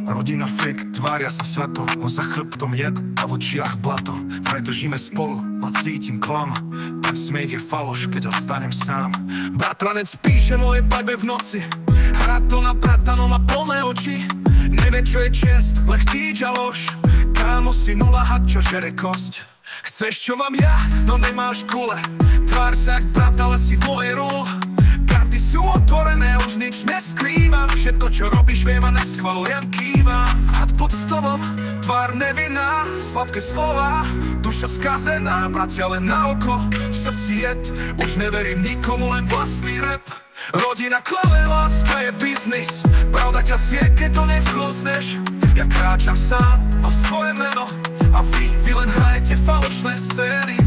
Rodina fake, tvária sa svato, on za chrbtom jak a v očiach blato. Vraj držíme spolu, no cítim klam. Ten smiech je faloš, keď ostanem sám. Bratranec píše moje babe v noci, hrá to na bratanom a plné oči. Nevie čo je čest, len chtíč a lož. Kámo si nula had, čo žere kosť. Chceš čo mám ja, no nemáš kule. Tvár sa jak brat, ale si v mojej role. Karty sú otvorené, už nič neskrývam. Všetko čo robíš viem a neschvalujem, kývam. Had pod stolom, tvár nevinná, sladké slova, duša skazená, bratia len na oko. V srdci jed, už neverím nikomu, len vlastný rap. Rodina klave, láska je biznis, pravda ťa sie, keď to nevchlzneš. Ja kráčam sám, mám svoje meno a vy len hrajete falošné scény.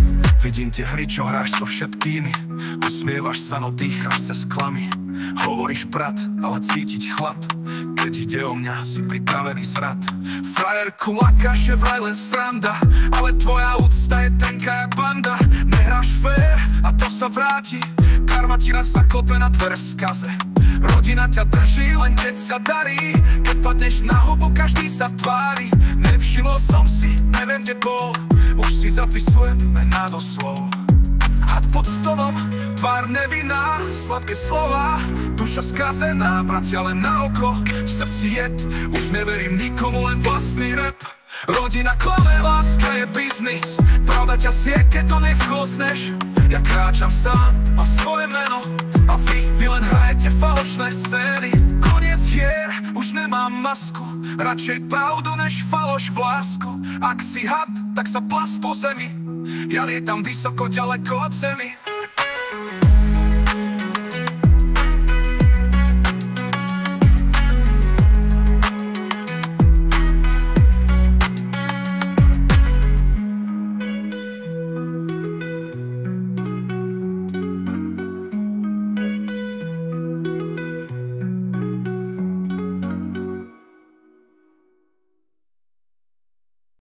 Vidím tie hry, čo hráš so všetkými, usmievaš sa, no dýcháš cez klamy. Hovoríš brat, ale cítiť chlad, keď ide o mňa, si pripravený zrad. Frajerku lakáš, je vraj len sranda, ale tvoja úcta je tenká jak banda. Nehráš fér a to sa vráti, karma ti raz zaklope na dvere v skaze. Rodina ťa drží, len keď sa darí, keď padneš na hubu, každý sa tvári. Nevšimol som si, neviem kde bol, už si zapisujem mená do slov. Had pod stolom, tvár nevinná, sladké slova, duša skazená, bratia len na oko. V srdci jed, už neverím nikomu, len vlastný rap. Rodina klame, láska je biznis, pravda ťa sie, keď to nevchlzneš. Ja kráčam sám, mám svoje meno a vy len hrajete falošné scény. Koniec hier, už nemám masku, radšej pravdu než faloš v lásku. Ak si had, tak sa plas po zemi, ja lietam vysoko ďaleko od zemi.